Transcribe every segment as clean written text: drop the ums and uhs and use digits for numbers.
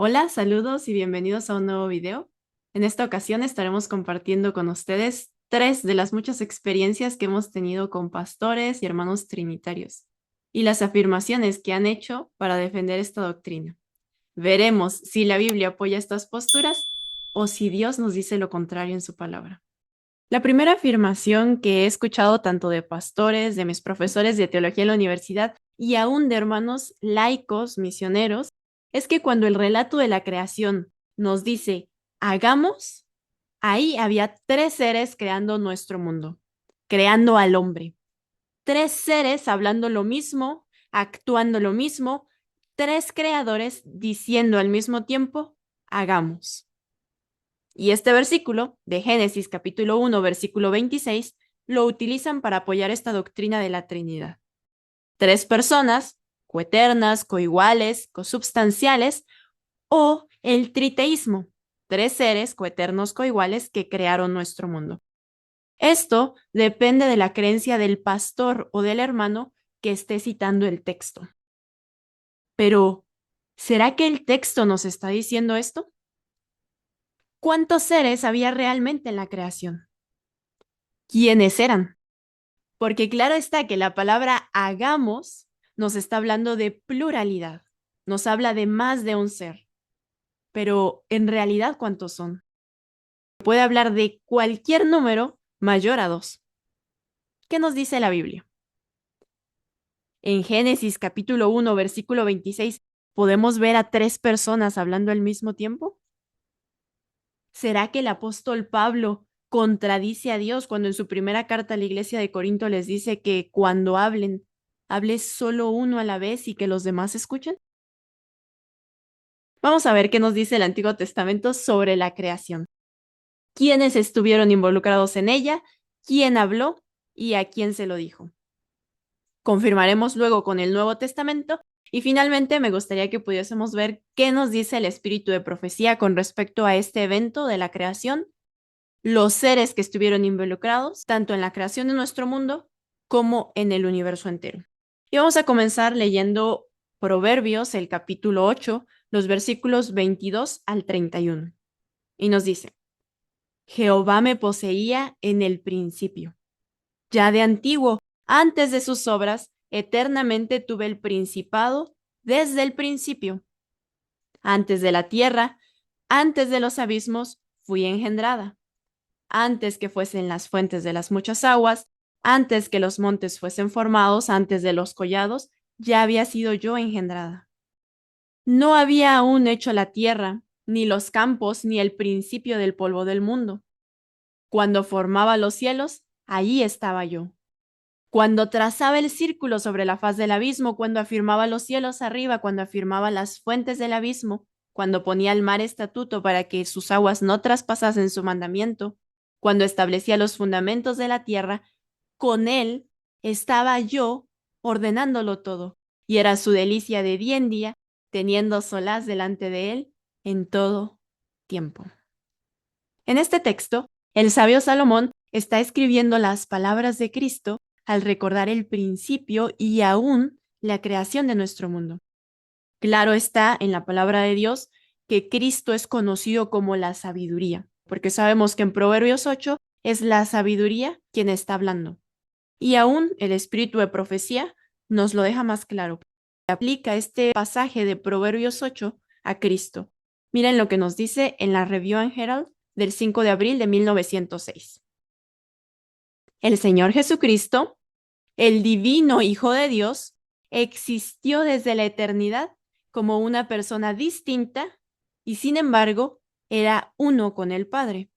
Hola, saludos y bienvenidos a un nuevo video. En esta ocasión estaremos compartiendo con ustedes tres de las muchas experiencias que hemos tenido con pastores y hermanos trinitarios y las afirmaciones que han hecho para defender esta doctrina. Veremos si la Biblia apoya estas posturas o si Dios nos dice lo contrario en su palabra. La primera afirmación que he escuchado tanto de pastores, de mis profesores de teología en la universidad y aún de hermanos laicos, misioneros, es que cuando el relato de la creación nos dice hagamos, ahí había tres seres creando nuestro mundo, creando al hombre. Tres seres hablando lo mismo, actuando lo mismo, tres creadores diciendo al mismo tiempo hagamos. Y este versículo de Génesis capítulo 1, versículo 26, lo utilizan para apoyar esta doctrina de la Trinidad. Tres personas, coeternas, coiguales, consubstanciales, o el triteísmo, tres seres coeternos coiguales que crearon nuestro mundo. Esto depende de la creencia del pastor o del hermano que esté citando el texto. Pero, ¿será que el texto nos está diciendo esto? ¿Cuántos seres había realmente en la creación? ¿Quiénes eran? Porque claro está que la palabra hagamos nos está hablando de pluralidad, nos habla de más de un ser. Pero en realidad, ¿cuántos son? Puede hablar de cualquier número mayor a 2. ¿Qué nos dice la Biblia? En Génesis capítulo 1, versículo 26, ¿podemos ver a tres personas hablando al mismo tiempo? ¿Será que el apóstol Pablo contradice a Dios cuando en su primera carta a la iglesia de Corinto les dice que cuando hablen, hable solo uno a la vez y que los demás escuchen? Vamos a ver qué nos dice el Antiguo Testamento sobre la creación. ¿Quiénes estuvieron involucrados en ella? ¿Quién habló? ¿Y a quién se lo dijo? Confirmaremos luego con el Nuevo Testamento y finalmente me gustaría que pudiésemos ver qué nos dice el espíritu de profecía con respecto a este evento de la creación, los seres que estuvieron involucrados, tanto en la creación de nuestro mundo como en el universo entero. Y vamos a comenzar leyendo Proverbios, el capítulo 8, los versículos 22 al 31. Y nos dice, Jehová me poseía en el principio. Ya de antiguo, antes de sus obras, eternamente tuve el principado desde el principio. Antes de la tierra, antes de los abismos, fui engendrada. Antes que fuesen las fuentes de las muchas aguas, antes que los montes fuesen formados, antes de los collados, ya había sido yo engendrada. No había aún hecho la tierra, ni los campos, ni el principio del polvo del mundo. Cuando formaba los cielos, allí estaba yo. Cuando trazaba el círculo sobre la faz del abismo, cuando afirmaba los cielos arriba, cuando afirmaba las fuentes del abismo, cuando ponía al mar estatuto para que sus aguas no traspasasen su mandamiento, cuando establecía los fundamentos de la tierra, con él estaba yo ordenándolo todo, y era su delicia de día en día, teniendo solaz delante de él en todo tiempo. En este texto, el sabio Salomón está escribiendo las palabras de Cristo al recordar el principio y aún la creación de nuestro mundo. Claro está en la palabra de Dios que Cristo es conocido como la sabiduría, porque sabemos que en Proverbios 8 es la sabiduría quien está hablando. Y aún el espíritu de profecía nos lo deja más claro. Aplica este pasaje de Proverbios 8 a Cristo. Miren lo que nos dice en la Review and Herald del 5 de abril de 1906. El Señor Jesucristo, el divino Hijo de Dios, existió desde la eternidad como una persona distinta y sin embargo era uno con el Padre.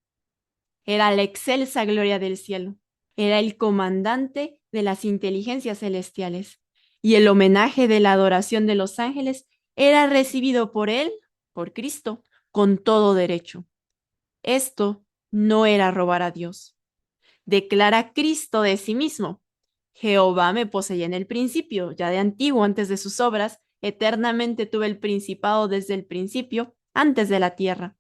Era la excelsa gloria del cielo. Era el comandante de las inteligencias celestiales. Y el homenaje de la adoración de los ángeles era recibido por él, por Cristo, con todo derecho. Esto no era robar a Dios. Declara Cristo de sí mismo. Jehová me poseía en el principio, ya de antiguo, antes de sus obras, eternamente tuve el principado desde el principio, antes de la tierra.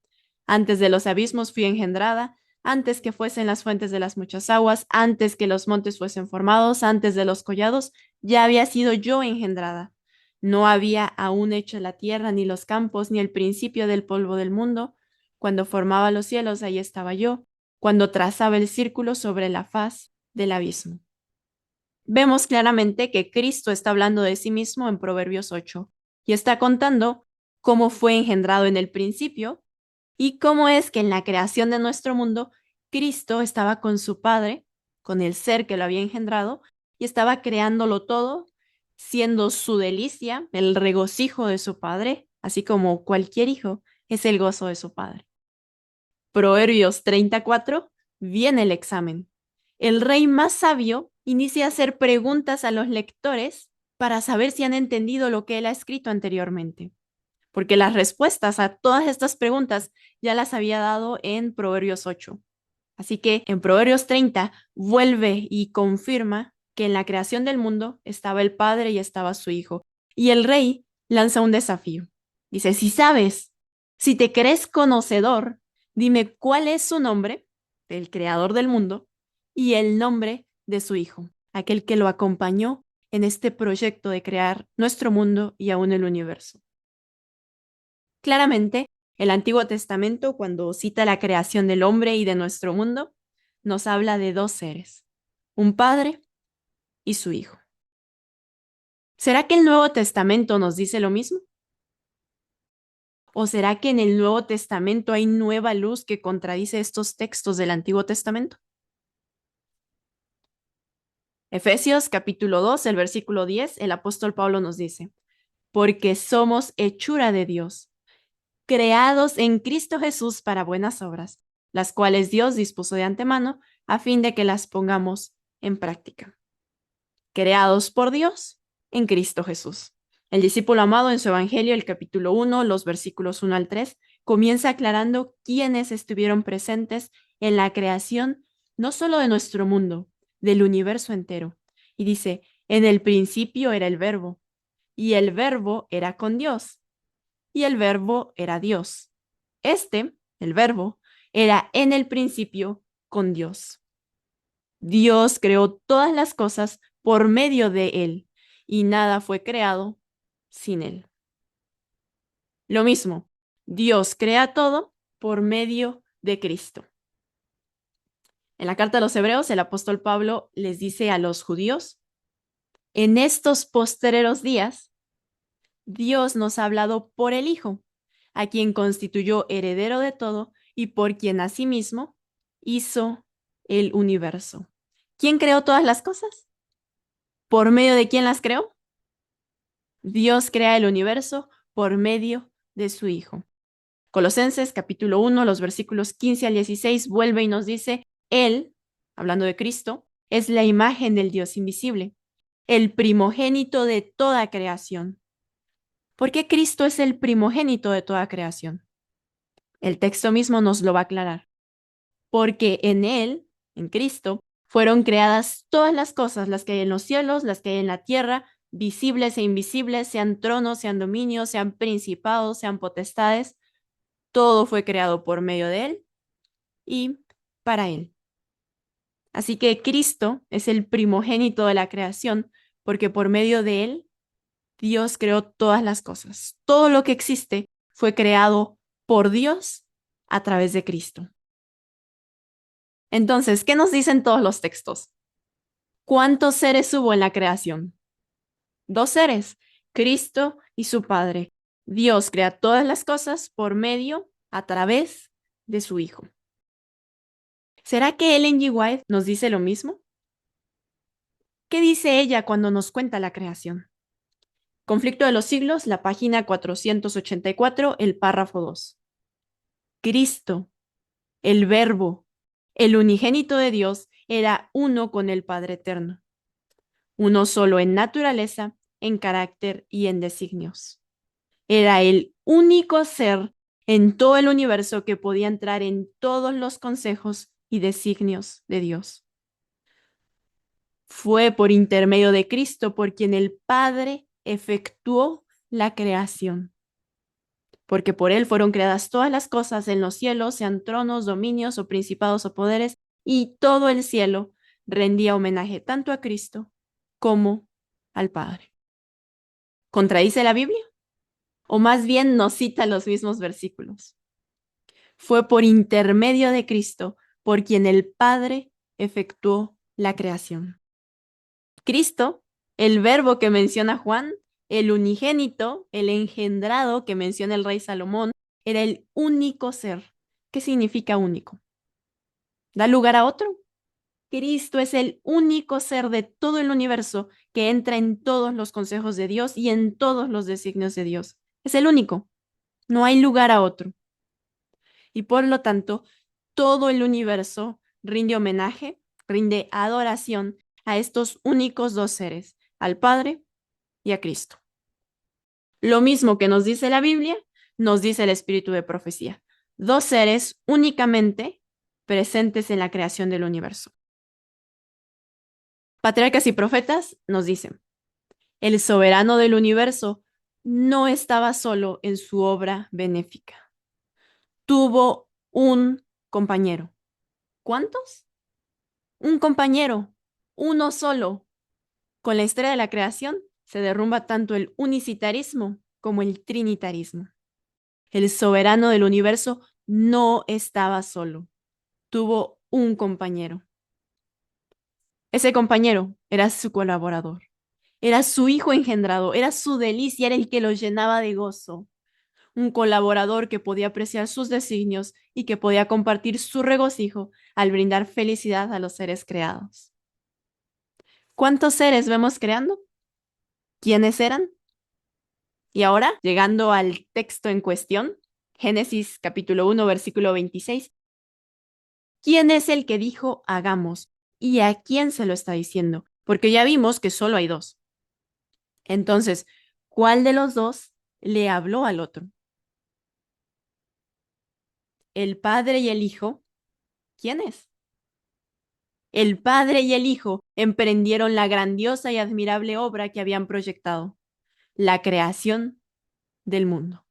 Antes de los abismos fui engendrada, antes que fuesen las fuentes de las muchas aguas, antes que los montes fuesen formados, antes de los collados, ya había sido yo engendrada. No había aún hecho la tierra, ni los campos, ni el principio del polvo del mundo. Cuando formaba los cielos, ahí estaba yo, cuando trazaba el círculo sobre la faz del abismo. Vemos claramente que Cristo está hablando de sí mismo en Proverbios 8 y está contando cómo fue engendrado en el principio y cómo es que en la creación de nuestro mundo Cristo estaba con su Padre, con el ser que lo había engendrado, y estaba creándolo todo, siendo su delicia, el regocijo de su Padre, así como cualquier hijo es el gozo de su Padre. Proverbios 34, viene el examen. El rey más sabio inicia a hacer preguntas a los lectores para saber si han entendido lo que él ha escrito anteriormente, porque las respuestas a todas estas preguntas ya las había dado en Proverbios 8. Así que en Proverbios 30 vuelve y confirma que en la creación del mundo estaba el Padre y estaba su Hijo. Y el rey lanza un desafío. Dice, si sabes, si te crees conocedor, dime cuál es su nombre, el creador del mundo, y el nombre de su Hijo, aquel que lo acompañó en este proyecto de crear nuestro mundo y aún el universo. Claramente, el Antiguo Testamento, cuando cita la creación del hombre y de nuestro mundo, nos habla de dos seres, un padre y su hijo. ¿Será que el Nuevo Testamento nos dice lo mismo? ¿O será que en el Nuevo Testamento hay nueva luz que contradice estos textos del Antiguo Testamento? Efesios capítulo 2, el versículo 10, el apóstol Pablo nos dice, porque somos hechura de Dios, creados en Cristo Jesús para buenas obras, las cuales Dios dispuso de antemano a fin de que las pongamos en práctica. Creados por Dios en Cristo Jesús. El discípulo amado en su Evangelio, el capítulo 1, los versículos 1 al 3, comienza aclarando quiénes estuvieron presentes en la creación, no solo de nuestro mundo, del universo entero. Y dice, en el principio era el Verbo, y el Verbo era con Dios, y el Verbo era Dios. El Verbo, era en el principio con Dios. Dios creó todas las cosas por medio de Él, y nada fue creado sin Él. Lo mismo, Dios crea todo por medio de Cristo. En la carta a los Hebreos, el apóstol Pablo les dice a los judíos, en estos postreros días, Dios nos ha hablado por el Hijo, a quien constituyó heredero de todo y por quien asimismo hizo el universo. ¿Quién creó todas las cosas? ¿Por medio de quién las creó? Dios crea el universo por medio de su Hijo. Colosenses capítulo 1, los versículos 15 al 16 vuelve y nos dice, Él, hablando de Cristo, es la imagen del Dios invisible, el primogénito de toda creación. ¿Por qué Cristo es el primogénito de toda creación? El texto mismo nos lo va a aclarar. Porque en Él, en Cristo, fueron creadas todas las cosas, las que hay en los cielos, las que hay en la tierra, visibles e invisibles, sean tronos, sean dominios, sean principados, sean potestades. Todo fue creado por medio de Él y para Él. Así que Cristo es el primogénito de la creación, porque por medio de Él, Dios creó todas las cosas. Todo lo que existe fue creado por Dios a través de Cristo. Entonces, ¿qué nos dicen todos los textos? ¿Cuántos seres hubo en la creación? Dos seres, Cristo y su Padre. Dios crea todas las cosas por medio, a través de su Hijo. ¿Será que Ellen G. White nos dice lo mismo? ¿Qué dice ella cuando nos cuenta la creación? Conflicto de los siglos, la página 484, el párrafo 2. Cristo, el Verbo, el unigénito de Dios, era uno con el Padre eterno. Uno solo en naturaleza, en carácter y en designios. Era el único ser en todo el universo que podía entrar en todos los consejos y designios de Dios. Fue por intermedio de Cristo por quien el Padre efectuó la creación, porque por Él fueron creadas todas las cosas en los cielos, sean tronos, dominios o principados o poderes, y todo el cielo rendía homenaje tanto a Cristo como al Padre. ¿Contradice la Biblia? ¿O más bien nos cita los mismos versículos? Fue por intermedio de Cristo por quien el Padre efectuó la creación. Cristo, el verbo que menciona Juan, el unigénito, el engendrado que menciona el rey Salomón, era el único ser. ¿Qué significa único? ¿Da lugar a otro? Cristo es el único ser de todo el universo que entra en todos los consejos de Dios y en todos los designios de Dios. Es el único. No hay lugar a otro. Y por lo tanto, todo el universo rinde homenaje, rinde adoración a estos únicos dos seres, al Padre y a Cristo. Lo mismo que nos dice la Biblia, nos dice el espíritu de profecía. Dos seres únicamente presentes en la creación del universo. Patriarcas y profetas nos dicen, el soberano del universo no estaba solo en su obra benéfica. Tuvo un compañero. ¿Cuántos? Un compañero, uno solo. Con la historia de la creación se derrumba tanto el unicitarismo como el trinitarismo. El soberano del universo no estaba solo, tuvo un compañero. Ese compañero era su colaborador, era su hijo engendrado, era su delicia, era el que lo llenaba de gozo. Un colaborador que podía apreciar sus designios y que podía compartir su regocijo al brindar felicidad a los seres creados. ¿Cuántos seres vemos creando? ¿Quiénes eran? Y ahora, llegando al texto en cuestión, Génesis capítulo 1, versículo 26. ¿Quién es el que dijo hagamos? ¿Y a quién se lo está diciendo? Porque ya vimos que solo hay dos. Entonces, ¿cuál de los dos le habló al otro? ¿El padre y el hijo? ¿Quién es? El padre y el hijo emprendieron la grandiosa y admirable obra que habían proyectado, la creación del mundo.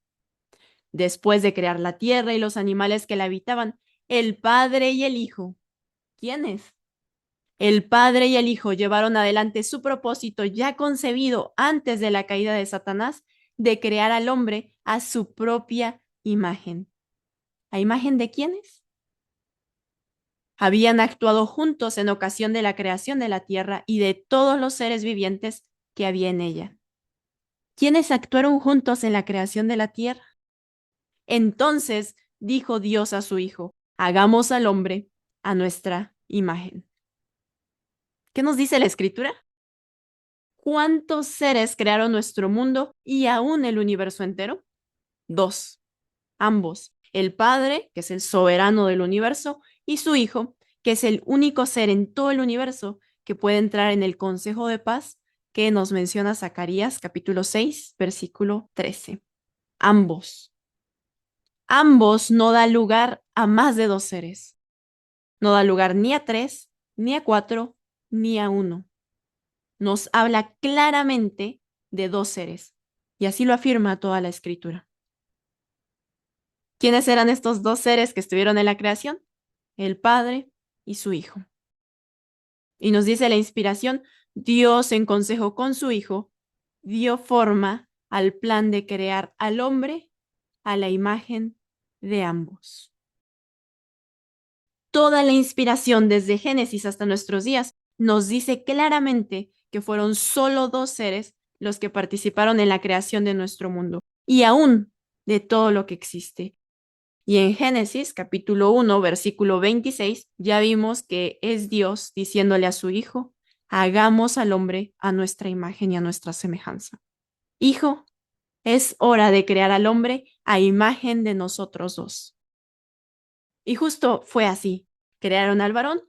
Después de crear la tierra y los animales que la habitaban, el padre y el hijo, ¿quiénes? El padre y el hijo llevaron adelante su propósito ya concebido antes de la caída de Satanás de crear al hombre a su propia imagen. ¿A imagen de quiénes? Habían actuado juntos en ocasión de la creación de la tierra y de todos los seres vivientes que había en ella. ¿Quiénes actuaron juntos en la creación de la tierra? Entonces dijo Dios a su hijo, hagamos al hombre a nuestra imagen. ¿Qué nos dice la escritura? ¿Cuántos seres crearon nuestro mundo y aún el universo entero? Dos, ambos, el Padre, que es el soberano del universo, y su Hijo, que es el único ser en todo el universo que puede entrar en el consejo de paz que nos menciona Zacarías capítulo 6, versículo 13. Ambos. Ambos no da lugar a más de dos seres. No da lugar ni a tres, ni a cuatro, ni a uno. Nos habla claramente de dos seres, y así lo afirma toda la escritura. ¿Quiénes eran estos dos seres que estuvieron en la creación? El Padre y su Hijo. Y nos dice la inspiración, Dios en consejo con su Hijo dio forma al plan de crear al hombre a la imagen de ambos. Toda la inspiración desde Génesis hasta nuestros días nos dice claramente que fueron solo dos seres los que participaron en la creación de nuestro mundo y aún de todo lo que existe. Y en Génesis capítulo 1, versículo 26, ya vimos que es Dios diciéndole a su Hijo, hagamos al hombre a nuestra imagen y a nuestra semejanza. Hijo, es hora de crear al hombre a imagen de nosotros dos. Y justo fue así. Crearon al varón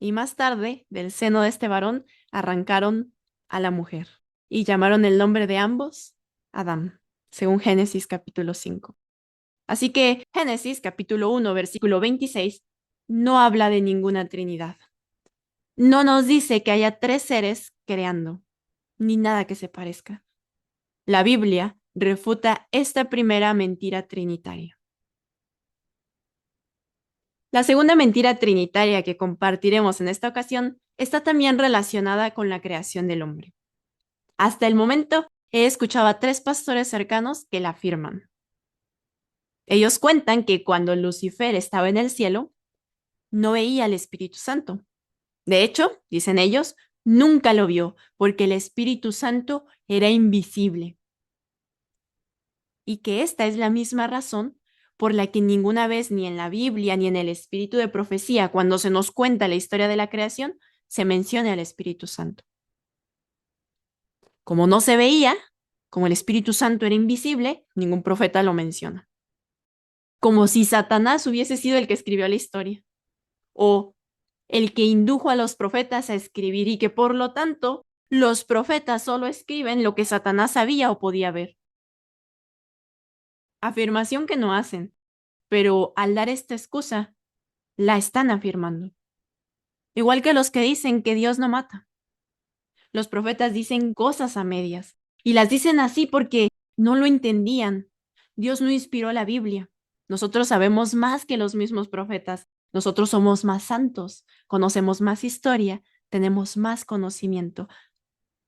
y más tarde, del seno de este varón, arrancaron a la mujer y llamaron el nombre de ambos Adán, según Génesis capítulo 5. Así que Génesis capítulo 1, versículo 26 no habla de ninguna trinidad. No nos dice que haya tres seres creando, ni nada que se parezca. La Biblia refuta esta primera mentira trinitaria. La segunda mentira trinitaria que compartiremos en esta ocasión está también relacionada con la creación del hombre. Hasta el momento He escuchado a 3 pastores cercanos que la afirman. Ellos cuentan que cuando Lucifer estaba en el cielo, no veía al Espíritu Santo. De hecho, dicen ellos, nunca lo vio porque el Espíritu Santo era invisible. Y que esta es la misma razón por la que ninguna vez ni en la Biblia ni en el Espíritu de Profecía, cuando se nos cuenta la historia de la creación, se menciona al Espíritu Santo. Como no se veía, como el Espíritu Santo era invisible, ningún profeta lo menciona. Como si Satanás hubiese sido el que escribió la historia, o el que indujo a los profetas a escribir y que por lo tanto los profetas solo escriben lo que Satanás sabía o podía ver. Afirmación que no hacen, pero al dar esta excusa, la están afirmando. Igual que los que dicen que Dios no mata. Los profetas dicen cosas a medias y las dicen así porque no lo entendían. Dios no inspiró la Biblia. Nosotros sabemos más que los mismos profetas. Nosotros somos más santos, conocemos más historia, tenemos más conocimiento.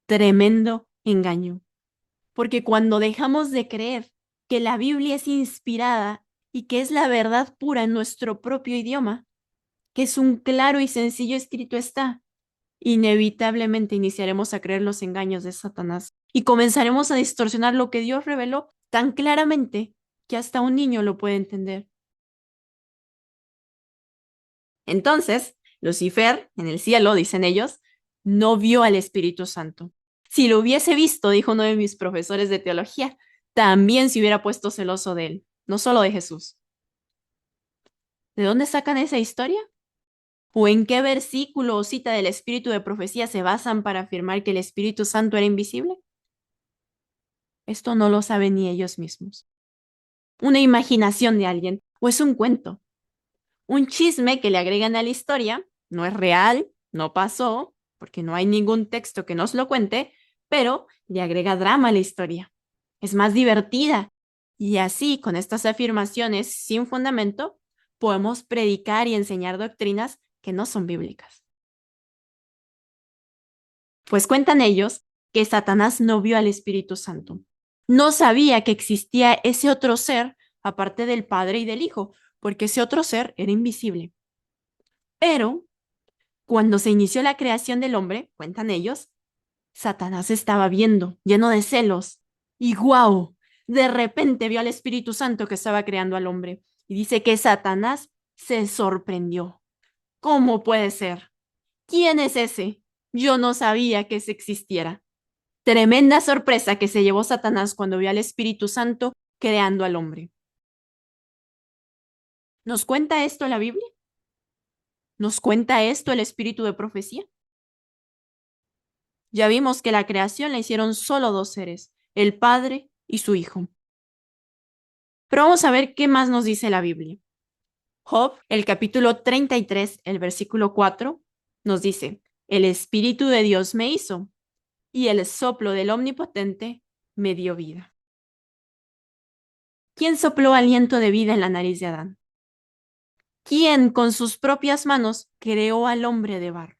Tremendo engaño. Porque cuando dejamos de creer que la Biblia es inspirada y que es la verdad pura en nuestro propio idioma, que es un claro y sencillo escrito está, inevitablemente iniciaremos a creer los engaños de Satanás y comenzaremos a distorsionar lo que Dios reveló tan claramente que hasta un niño lo puede entender. Entonces, Lucifer, en el cielo, dicen ellos, no vio al Espíritu Santo. Si lo hubiese visto, dijo uno de mis profesores de teología, también se hubiera puesto celoso de él, no solo de Jesús. ¿De dónde sacan esa historia? ¿O en qué versículo o cita del Espíritu de Profecía se basan para afirmar que el Espíritu Santo era invisible? Esto no lo saben ni ellos mismos. Una imaginación de alguien o es un cuento. Un chisme que le agregan a la historia, no es real, no pasó, porque no hay ningún texto que nos lo cuente, pero le agrega drama a la historia. Es más divertida. Y así, con estas afirmaciones sin fundamento, podemos predicar y enseñar doctrinas que no son bíblicas. Pues cuentan ellos que Satanás no vio al Espíritu Santo. No sabía que existía ese otro ser aparte del Padre y del Hijo, porque ese otro ser era invisible. Pero cuando se inició la creación del hombre, cuentan ellos, Satanás estaba viendo, lleno de celos, y ¡guau! De repente vio al Espíritu Santo que estaba creando al hombre. Y dice que Satanás se sorprendió. ¿Cómo puede ser? ¿Quién es ese? Yo no sabía que ese existiera. Tremenda sorpresa que se llevó Satanás cuando vio al Espíritu Santo creando al hombre. ¿Nos cuenta esto la Biblia? ¿Nos cuenta esto el Espíritu de Profecía? Ya vimos que la creación la hicieron solo 2 seres, el Padre y su Hijo. Pero vamos a ver qué más nos dice la Biblia. Job, el capítulo 33, el versículo 4, nos dice, el Espíritu de Dios me hizo y el soplo del Omnipotente me dio vida. ¿Quién sopló aliento de vida en la nariz de Adán? ¿Quién con sus propias manos creó al hombre de barro?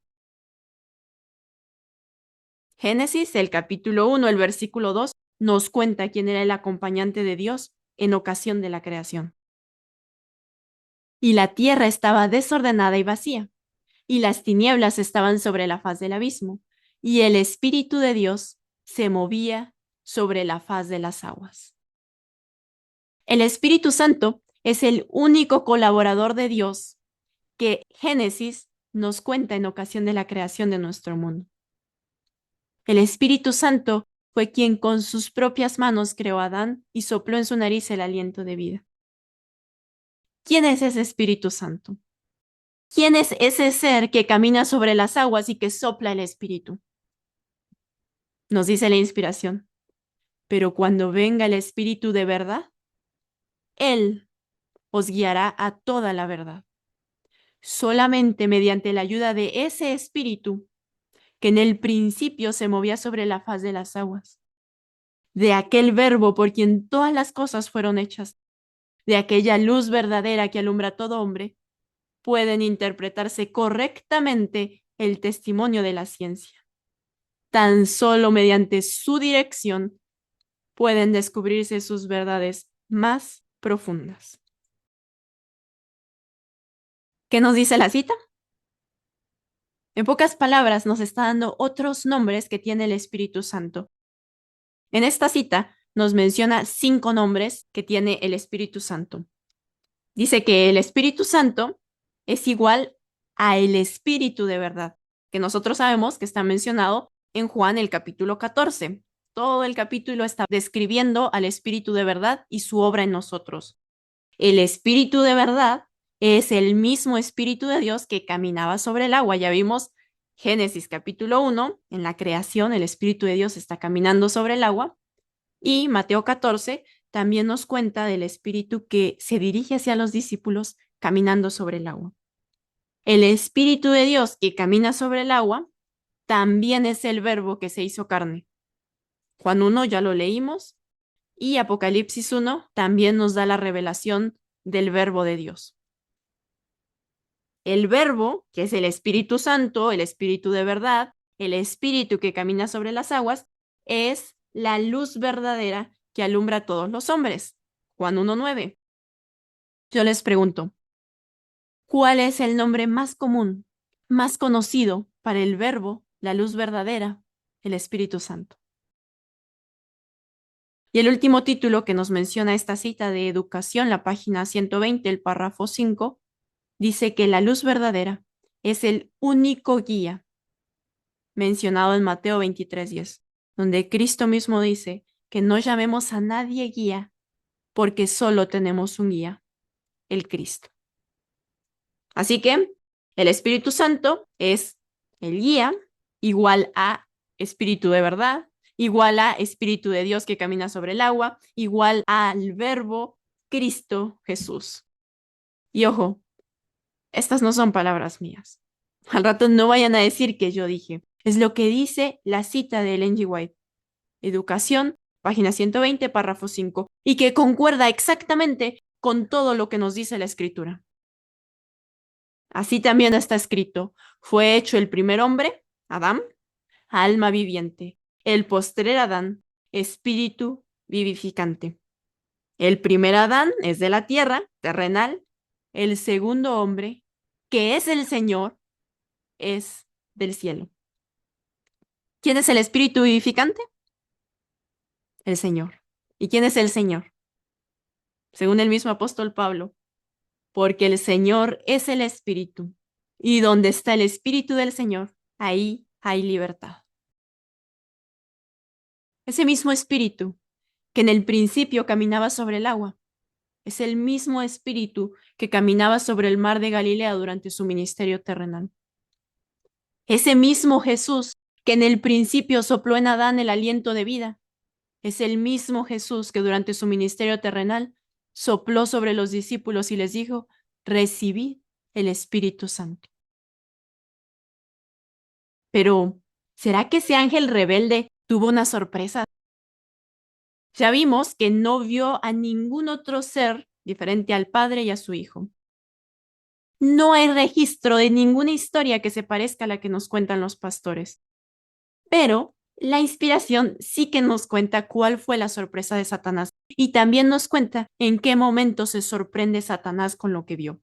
Génesis, el capítulo 1, el versículo 2, nos cuenta quién era el acompañante de Dios en ocasión de la creación. Y la tierra estaba desordenada y vacía, y las tinieblas estaban sobre la faz del abismo, y el Espíritu de Dios se movía sobre la faz de las aguas. El Espíritu Santo es el único colaborador de Dios que Génesis nos cuenta en ocasión de la creación de nuestro mundo. El Espíritu Santo fue quien con sus propias manos creó a Adán y sopló en su nariz el aliento de vida. ¿Quién es ese Espíritu Santo? ¿Quién es ese ser que camina sobre las aguas y que sopla el Espíritu? Nos dice la inspiración. Pero cuando venga el Espíritu de verdad, Él os guiará a toda la verdad. Solamente mediante la ayuda de ese Espíritu que en el principio se movía sobre la faz de las aguas, de aquel Verbo por quien todas las cosas fueron hechas, de aquella luz verdadera que alumbra a todo hombre, pueden interpretarse correctamente el testimonio de la ciencia. Tan solo mediante su dirección pueden descubrirse sus verdades más profundas. ¿Qué nos dice la cita? En pocas palabras, nos está dando otros nombres que tiene el Espíritu Santo. En esta cita nos menciona 5 nombres que tiene el Espíritu Santo. Dice que el Espíritu Santo es igual a el Espíritu de verdad, que nosotros sabemos que está mencionado en Juan el capítulo 14. Todo el capítulo está describiendo al Espíritu de verdad y su obra en nosotros. El Espíritu de verdad es el mismo Espíritu de Dios que caminaba sobre el agua. Ya vimos Génesis capítulo 1, en la creación el Espíritu de Dios está caminando sobre el agua. Y Mateo 14 también nos cuenta del Espíritu que se dirige hacia los discípulos caminando sobre el agua. El Espíritu de Dios que camina sobre el agua también es el verbo que se hizo carne. Juan 1 ya lo leímos y Apocalipsis 1 también nos da la revelación del verbo de Dios. El verbo, que es el Espíritu Santo, el Espíritu de verdad, el Espíritu que camina sobre las aguas, es la luz verdadera que alumbra a todos los hombres. Juan 1:9. Yo les pregunto, ¿cuál es el nombre más común, más conocido para el verbo, la luz verdadera, el Espíritu Santo? Y el último título que nos menciona esta cita de educación, la página 120, el párrafo 5, dice que la luz verdadera es el único guía mencionado en Mateo 23:10, donde Cristo mismo dice que no llamemos a nadie guía porque solo tenemos un guía, el Cristo. Así que el Espíritu Santo es el guía igual a Espíritu de verdad, igual a Espíritu de Dios que camina sobre el agua, igual al verbo Cristo Jesús. Y ojo, estas no son palabras mías. Al rato no vayan a decir que yo dije. Es lo que dice la cita de Ellen G. White. Educación, página 120, párrafo 5, y que concuerda exactamente con todo lo que nos dice la Escritura. Así también está escrito, fue hecho el primer hombre, Adán, alma viviente, el postrer Adán, espíritu vivificante. El primer Adán es de la tierra, terrenal, el segundo hombre, que es el Señor, es del cielo. ¿Quién es el espíritu vivificante? El Señor. ¿Y quién es el Señor? Según el mismo apóstol Pablo, porque el Señor es el Espíritu, y donde está el Espíritu del Señor, ahí hay libertad. Ese mismo Espíritu que en el principio caminaba sobre el agua, es el mismo Espíritu que caminaba sobre el mar de Galilea durante su ministerio terrenal. Ese mismo Jesús que en el principio sopló en Adán el aliento de vida, es el mismo Jesús que durante su ministerio terrenal sopló sobre los discípulos y les dijo, recibid el Espíritu Santo. Pero, ¿será que ese ángel rebelde tuvo una sorpresa? Ya vimos que no vio a ningún otro ser diferente al Padre y a su Hijo. No hay registro de ninguna historia que se parezca a la que nos cuentan los pastores. Pero la inspiración sí que nos cuenta cuál fue la sorpresa de Satanás y también nos cuenta en qué momento se sorprende Satanás con lo que vio.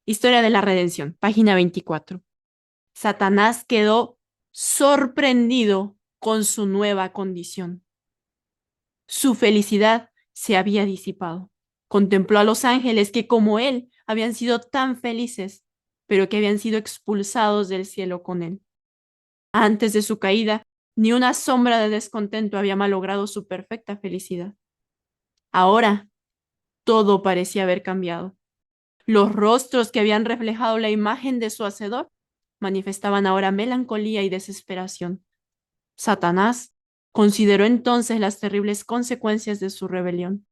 Historia de la Redención, página 24. Satanás quedó sorprendido con su nueva condición. Su felicidad se había disipado. Contempló a los ángeles que como él habían sido tan felices, pero que habían sido expulsados del cielo con él. Antes de su caída, ni una sombra de descontento había malogrado su perfecta felicidad. Ahora, todo parecía haber cambiado. Los rostros que habían reflejado la imagen de su Hacedor manifestaban ahora melancolía y desesperación. Satanás consideró entonces las terribles consecuencias de su rebelión.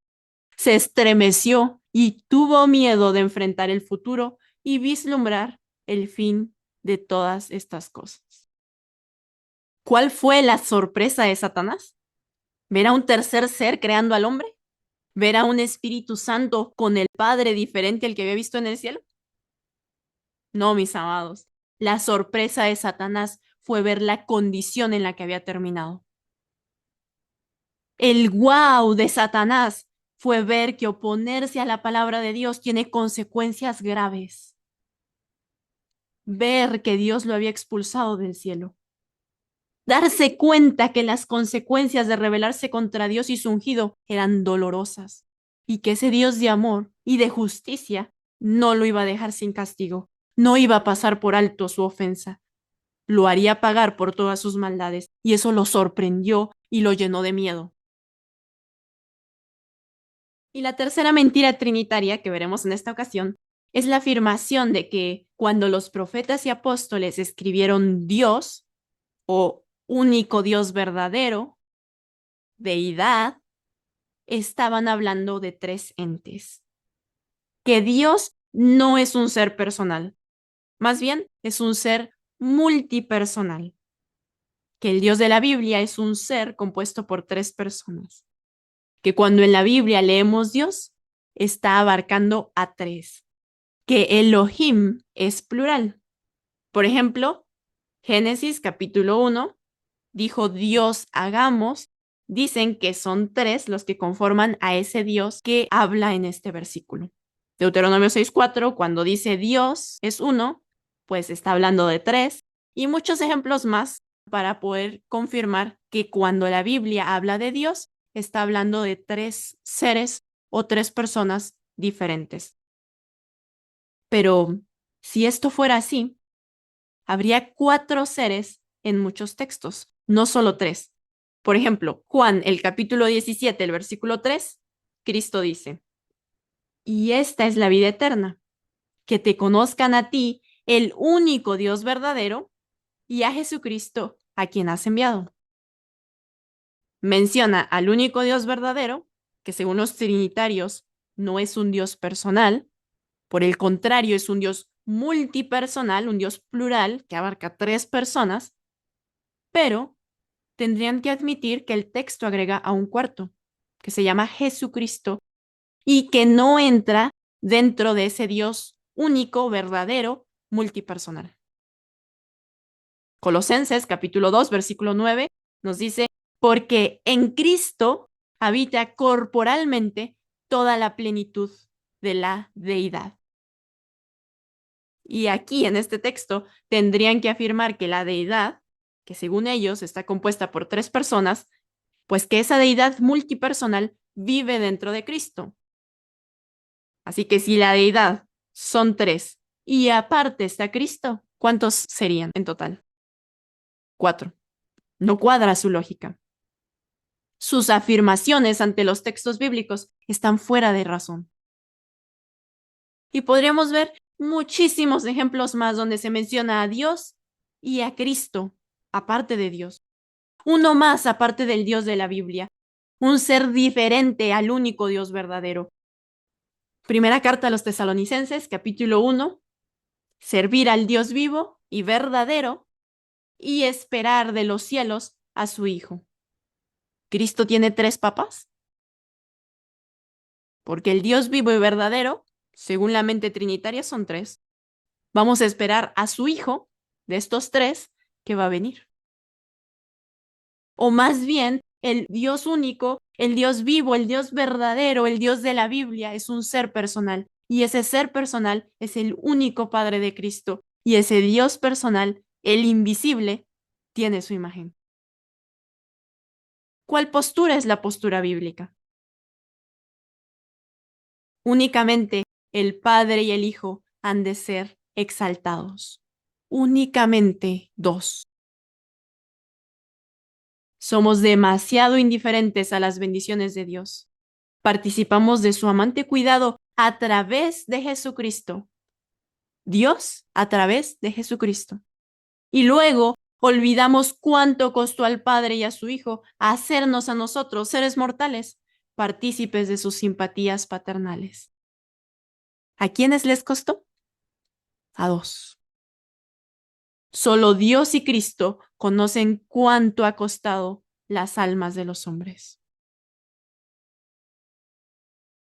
Se estremeció y tuvo miedo de enfrentar el futuro y vislumbrar el fin de todas estas cosas. ¿Cuál fue la sorpresa de Satanás? ¿Ver a un tercer ser creando al hombre? ¿Ver a un Espíritu Santo con el Padre diferente al que había visto en el cielo? No, mis amados. La sorpresa de Satanás fue ver la condición en la que había terminado. El guau de Satanás fue ver que oponerse a la palabra de Dios tiene consecuencias graves. Ver que Dios lo había expulsado del cielo. Darse cuenta que las consecuencias de rebelarse contra Dios y su ungido eran dolorosas y que ese Dios de amor y de justicia no lo iba a dejar sin castigo, no iba a pasar por alto su ofensa, lo haría pagar por todas sus maldades y eso lo sorprendió y lo llenó de miedo. Y la tercera mentira trinitaria que veremos en esta ocasión es la afirmación de que cuando los profetas y apóstoles escribieron Dios o único Dios verdadero, deidad, estaban hablando de tres entes. Que Dios no es un ser personal, más bien es un ser multipersonal. Que el Dios de la Biblia es un ser compuesto por tres personas. Que cuando en la Biblia leemos Dios, está abarcando a tres. Que Elohim es plural. Por ejemplo, Génesis capítulo 1 dijo Dios hagamos, dicen que son tres los que conforman a ese Dios que habla en este versículo. Deuteronomio 6:4, cuando dice Dios es uno, pues está hablando de tres, y muchos ejemplos más para poder confirmar que cuando la Biblia habla de Dios, está hablando de tres seres o tres personas diferentes. Pero si esto fuera así, habría cuatro seres en muchos textos, no solo tres. Por ejemplo, Juan, el capítulo 17, el versículo 3, Cristo dice, y esta es la vida eterna, que te conozcan a ti, el único Dios verdadero, y a Jesucristo, a quien has enviado. Menciona al único Dios verdadero, que según los trinitarios no es un Dios personal, por el contrario, es un Dios multipersonal, un Dios plural que abarca tres personas, pero tendrían que admitir que el texto agrega a un cuarto, que se llama Jesucristo, y que no entra dentro de ese Dios único, verdadero, multipersonal. Colosenses capítulo 2, versículo 9 nos dice, porque en Cristo habita corporalmente toda la plenitud de la deidad. Y aquí en este texto tendrían que afirmar que la deidad, que según ellos está compuesta por tres personas, pues que esa deidad multipersonal vive dentro de Cristo. Así que si la deidad son tres y aparte está Cristo, ¿cuántos serían en total? Cuatro. No cuadra su lógica. Sus afirmaciones ante los textos bíblicos están fuera de razón. Y podríamos ver muchísimos ejemplos más donde se menciona a Dios y a Cristo, aparte de Dios. Uno más aparte del Dios de la Biblia. Un ser diferente al único Dios verdadero. Primera carta a los Tesalonicenses, capítulo 1. Servir al Dios vivo y verdadero y esperar de los cielos a su Hijo. ¿Cristo tiene tres papás? Porque el Dios vivo y verdadero, según la mente trinitaria, son tres. Vamos a esperar a su Hijo, de estos tres, que va a venir. O más bien, el Dios único, el Dios vivo, el Dios verdadero, el Dios de la Biblia es un ser personal. Y ese ser personal es el único Padre de Cristo. Y ese Dios personal, el invisible, tiene su imagen. ¿Cuál postura es la postura bíblica? Únicamente el Padre y el Hijo han de ser exaltados. Únicamente dos. Somos demasiado indiferentes a las bendiciones de Dios. Participamos de su amante cuidado a través de Jesucristo. Dios a través de Jesucristo. Y luego olvidamos cuánto costó al Padre y a su Hijo hacernos a nosotros, seres mortales, partícipes de sus simpatías paternales. ¿A quiénes les costó? A dos. Solo Dios y Cristo conocen cuánto ha costado las almas de los hombres.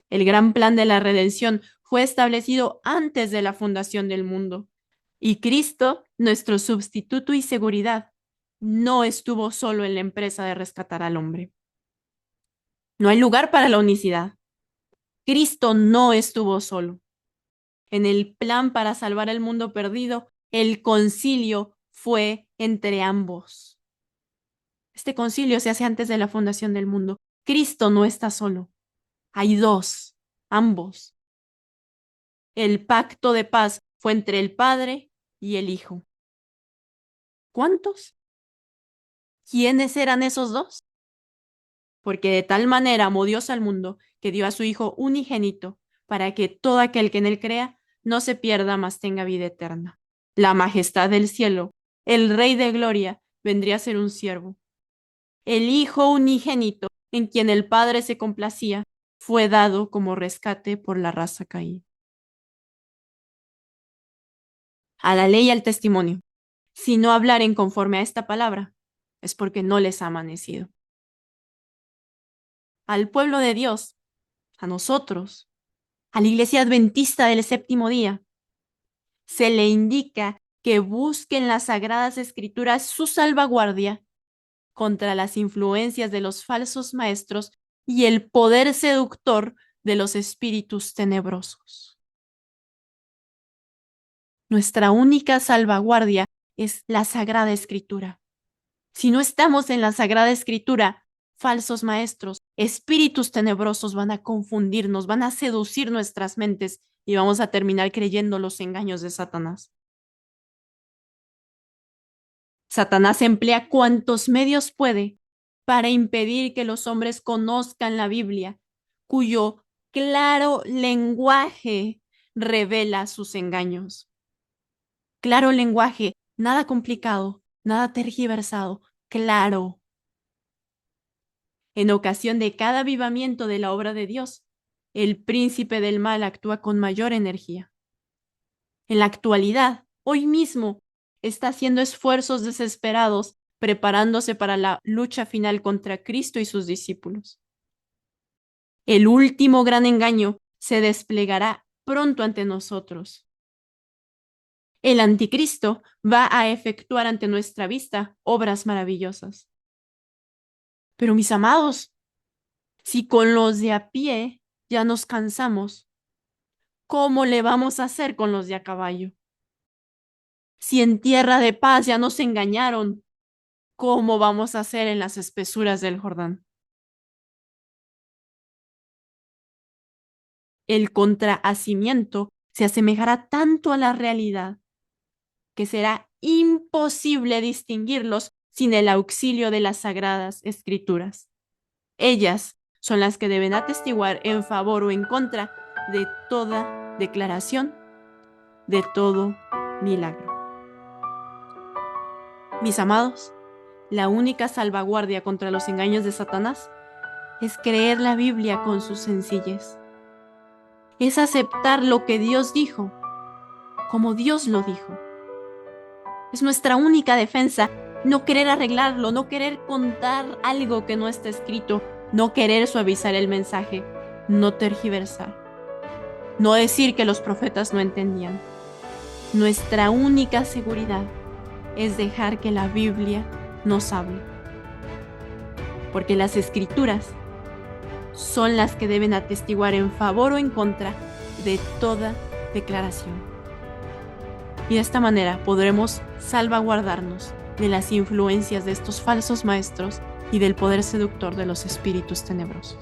El gran plan de la redención fue establecido antes de la fundación del mundo. Y Cristo, nuestro sustituto y seguridad, no estuvo solo en la empresa de rescatar al hombre. No hay lugar para la unicidad. Cristo no estuvo solo. En el plan para salvar el mundo perdido, el concilio fue entre ambos. Este concilio se hace antes de la fundación del mundo. Cristo no está solo. Hay dos, ambos. El pacto de paz fue entre el Padre y el Hijo. ¿Cuántos? ¿Quiénes eran esos dos? Porque de tal manera amó Dios al mundo que dio a su Hijo unigénito para que todo aquel que en él crea no se pierda, mas tenga vida eterna. La majestad del cielo, el Rey de gloria, vendría a ser un siervo. El Hijo unigénito, en quien el Padre se complacía, fue dado como rescate por la raza caída. A la ley y al testimonio. Si no hablaren conforme a esta palabra, es porque no les ha amanecido. Al pueblo de Dios, a nosotros, a la Iglesia Adventista del Séptimo Día, se le indica que busquen las Sagradas Escrituras su salvaguardia contra las influencias de los falsos maestros y el poder seductor de los espíritus tenebrosos. Nuestra única salvaguardia es la Sagrada Escritura. Si no estamos en la Sagrada Escritura, falsos maestros, espíritus tenebrosos van a confundirnos, van a seducir nuestras mentes y vamos a terminar creyendo los engaños de Satanás. Satanás emplea cuantos medios puede para impedir que los hombres conozcan la Biblia, cuyo claro lenguaje revela sus engaños. Claro lenguaje, nada complicado, nada tergiversado, claro. En ocasión de cada avivamiento de la obra de Dios, el príncipe del mal actúa con mayor energía. En la actualidad, hoy mismo, está haciendo esfuerzos desesperados, preparándose para la lucha final contra Cristo y sus discípulos. El último gran engaño se desplegará pronto ante nosotros. El anticristo va a efectuar ante nuestra vista obras maravillosas. Pero mis amados, si con los de a pie ya nos cansamos, ¿cómo le vamos a hacer con los de a caballo? Si en tierra de paz ya nos engañaron, ¿cómo vamos a hacer en las espesuras del Jordán? El contrahacimiento se asemejará tanto a la realidad que será imposible distinguirlos sin el auxilio de las Sagradas Escrituras. Ellas son las que deben atestiguar en favor o en contra de toda declaración, de todo milagro. Mis amados, la única salvaguardia contra los engaños de Satanás es creer la Biblia con su sencillez. Es aceptar lo que Dios dijo, como Dios lo dijo. Es nuestra única defensa, no querer arreglarlo, no querer contar algo que no está escrito, no querer suavizar el mensaje, no tergiversar, no decir que los profetas no entendían. Nuestra única seguridad es dejar que la Biblia nos hable, porque las Escrituras son las que deben atestiguar en favor o en contra de toda declaración. Y de esta manera podremos salvaguardarnos de las influencias de estos falsos maestros y del poder seductor de los espíritus tenebrosos.